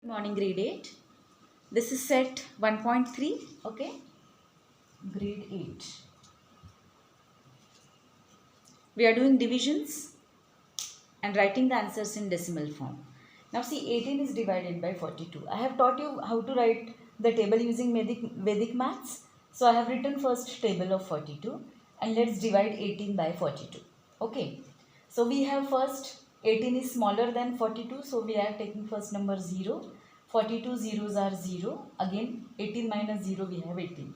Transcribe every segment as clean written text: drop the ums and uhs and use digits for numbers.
Morning, grade 8. This is set 1.3. Okay, grade 8. We are doing divisions and writing the answers in decimal form. Now see, 18 is divided by 42. I have taught you how to write the table using Vedic maths. So I have written first table of 42 and let's divide 18 by 42. Okay, so we have first 18 is smaller than 42, so we are taking first number 0. 42 zeros are 0. Again 18 minus 0, we have 18.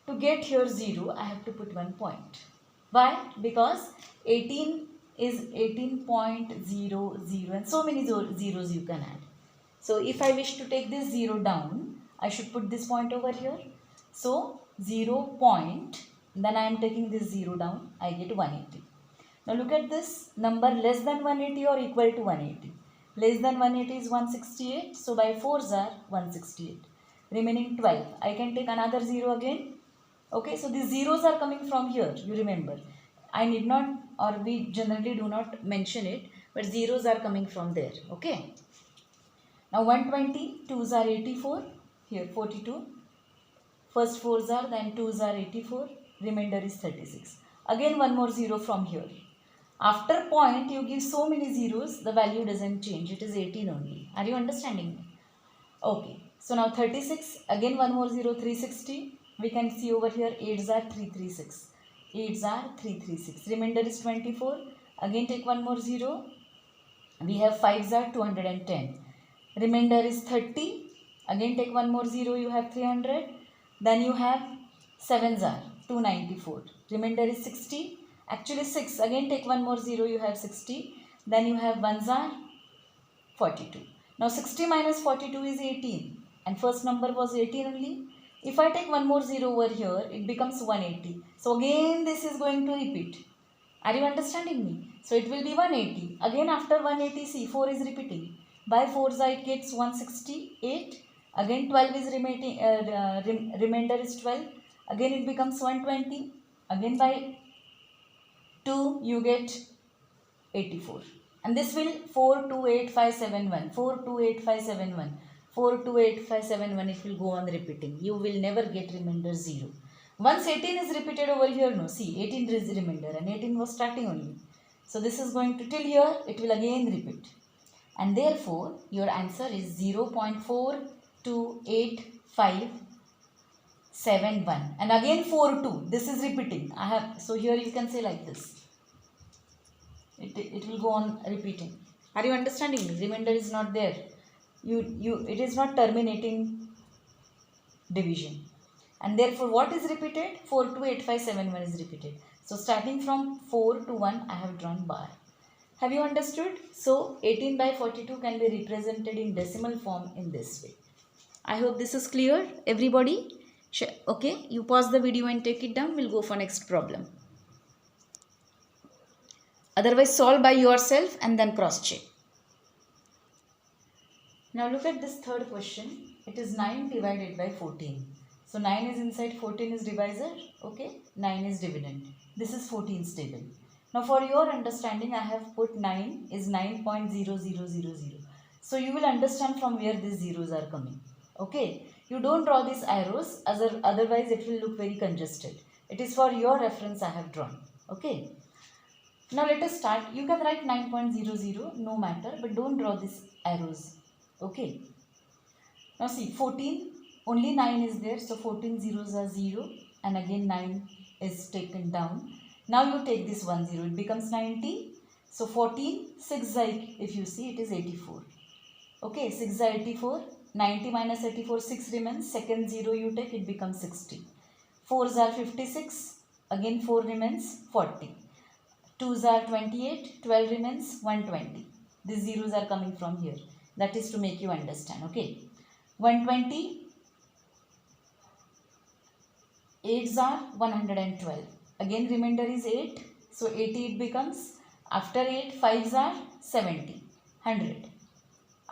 To get here 0, I have to put 1 point. Why? Because 18 is 18.00 and so many zeros you can add. So if I wish to take this 0 down, I should put this point over here. So 0 point, then I am taking this 0 down, I get 180. Now look at this number less than 180 or equal to 180. Less than 180 is 168, so by 4s are 168. Remaining 12. I can take another 0 again. Okay, so these zeros are coming from here, you remember. I need not, or we generally do not mention it, but zeros are coming from there. Okay. Now 120, 2s are 84, here 42. First 4s are, then 2s are 84, remainder is 36. Again one more 0 from here. After point, you give so many zeros, the value doesn't change, it is 18 only. Are you understanding me? Okay, so now 36, again one more 0, 360. We can see over here 8s are 336. 8s are 336. Remainder is 24. Again take one more 0. We have 5s are 210. Remainder is 30. Again take one more 0. You have 300. Then you have 7s are 294. Remainder is 60. Actually 6. Again take one more 0. You have 60. Then you have 1s are 42. Now 60 minus 42 is 18. And first number was 18 only. If I take one more 0 over here, it becomes 180. So again this is going to repeat. Are you understanding me? So it will be 180. Again after 180, see 4 is repeating. By 4 it gets 168. Again 12 is remainder is 12. Again it becomes 120. Again by 2 you get 84. And this will 428571. 428571. 428571, it will go on repeating. You will never get remainder 0. Once 18 is repeated over here, no, see 18 is remainder and 18 was starting only. So this is going to till here, it will again repeat. And therefore, your answer is 0.42857. And again 42, this is repeating. So here you can say like this. It will go on repeating. Are you understanding me? Remainder is not there. It is not terminating division. And therefore what is repeated? 428571 is repeated. So starting from 4 to 1 I have drawn bar. Have you understood? So 18 by 42 can be represented in decimal form in this way. I hope this is clear, everybody. Okay, you pause the video and take it down. We'll go for next problem. Otherwise solve by yourself and then cross check. Now look at this third question. It is 9 divided by 14. So 9 is inside, 14 is divisor. Okay, 9 is dividend. This is 14's table. Now for your understanding, I have put 9 is 9.0000. So you will understand from where these zeros are coming. Okay, you don't draw these arrows, otherwise it will look very congested. It is for your reference I have drawn. Okay. Now let us start. You can write 9.00, no matter, but don't draw these arrows. Okay. Now see, 14, only 9 is there, so 14 zeros are 0 and again 9 is taken down. Now you take this 1 0, it becomes 90. So 14, 6 if you see, it is 84. Okay, 6 is 84. 90 minus 84, 6 remains. Second 0 you take, it becomes 60. 4s are 56. Again 4 remains, 40. 2s are 28. 12 remains, 120. These zeros are coming from here. That is to make you understand. Okay. 120. 8s are 112. Again remainder is 8. So 80 it becomes. After 8, 5s are 70. 100.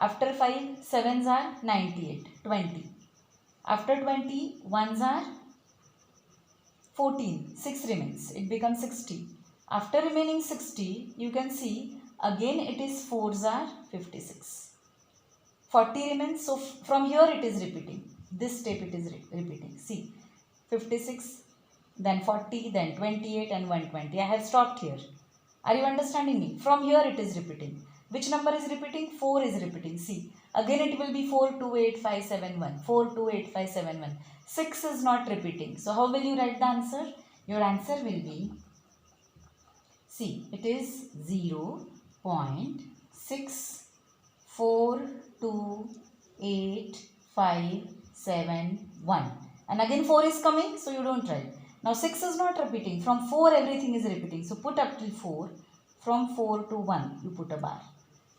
After 5, 7s are 98. 20. After 20, 1s are 14. 6 remains. It becomes 60. After remaining 60, you can see again it is 4s are 56. 40 remains. So from here it is repeating. This step it is repeating. See, 56, then 40, then 28 and 120. I have stopped here. Are you understanding me? From here it is repeating. Which number is repeating? 4 is repeating. See, again it will be 428571. 428571. 6 is not repeating. So how will you write the answer? Your answer will be, see, it is 0.642851. And again 4 is coming, so you don't write. Now 6 is not repeating. From 4 everything is repeating. So put up till 4. From 4 to 1 you put a bar.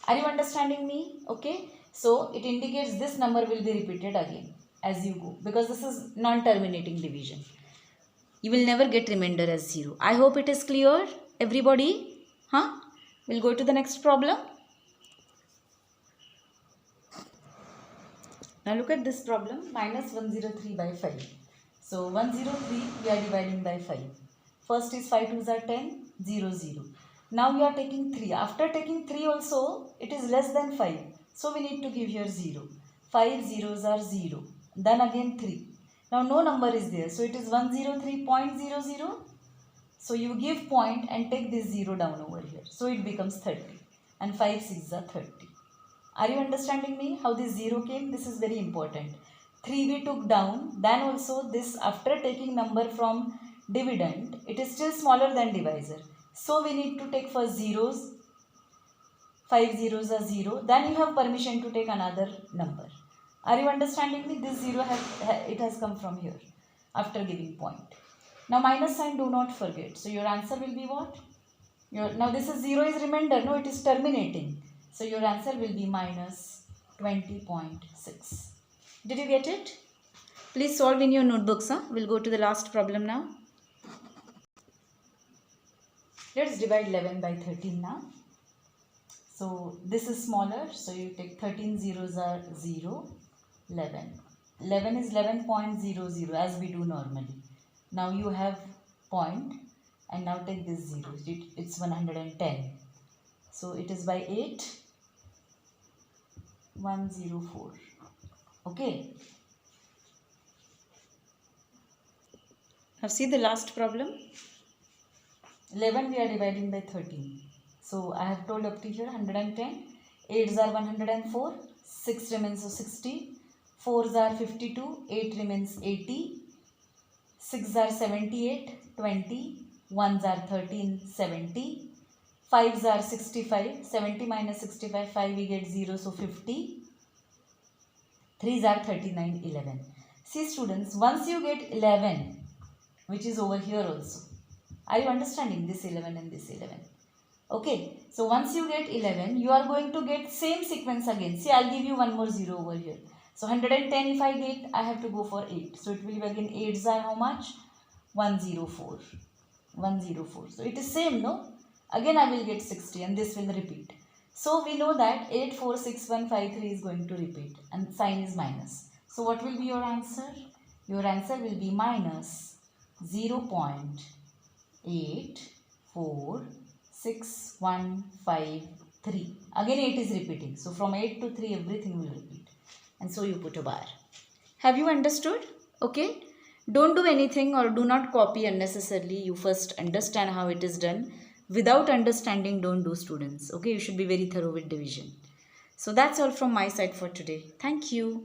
Are you understanding me? Okay. So it indicates this number will be repeated again as you go, because this is non-terminating division. You will never get remainder as 0. I hope it is clear, everybody. We'll go to the next problem. Now look at this problem, minus 103 by 5. So 103 we are dividing by 5. First is 5 2s are 10, 0, 0. Now we are taking 3. After taking 3 also, it is less than 5. So we need to give here 0. 5 zeros are 0. Then again 3. Now no number is there. So it is 103.00. So you give point and take this 0 down over here. So it becomes 30. And 5 6 are 30. Are you understanding me? How this 0 came? This is very important. 3 we took down. Then also this, after taking number from dividend, it is still smaller than divisor. So we need to take first zeros. 5 zeros are 0. Then you have permission to take another number. Are you understanding me? This 0 has come from here after giving point. Now minus sign do not forget. So your answer will be what? Now this is 0 is remainder. No, it is terminating. So your answer will be minus 20.6. Did you get it? Please solve in your notebooks. We'll go to the last problem now. Let's divide 11 by 13 now. So this is smaller. So you take 13 zeros are 0, 11. 11 is 11.00 as we do normally. Now you have point and now take this 0. It's 110. So it is by 8, 104. Okay. Now see the last problem. 11 we are dividing by 13. So I have told up to here 110. 8s are 104. 6 remains so 60. 4s are 52. 8 remains 80. 6s are 78. 20. 1s are 13. 70. 5s are 65. 70 minus 65. 5 we get 0 so 50. 3s are 39. 11. See students, once you get 11, which is over here also. Are you understanding this 11 and this 11? Okay. So once you get 11, you are going to get same sequence again. See, I'll give you one more 0 over here. So 110 if I get, I have to go for 8. So it will be again 8s are how much? 104. 104. So it is same, no? Again I will get 60 and this will repeat. So we know that 846153 is going to repeat and sign is minus. So what will be your answer? Your answer will be minus 0.846153. Again 8 is repeating. So from 8 to 3 everything will repeat. And so you put a bar. Have you understood? Okay. Don't do anything or do not copy unnecessarily. You first understand how it is done. Without understanding, don't do students. Okay. You should be very thorough with division. So that's all from my side for today. Thank you.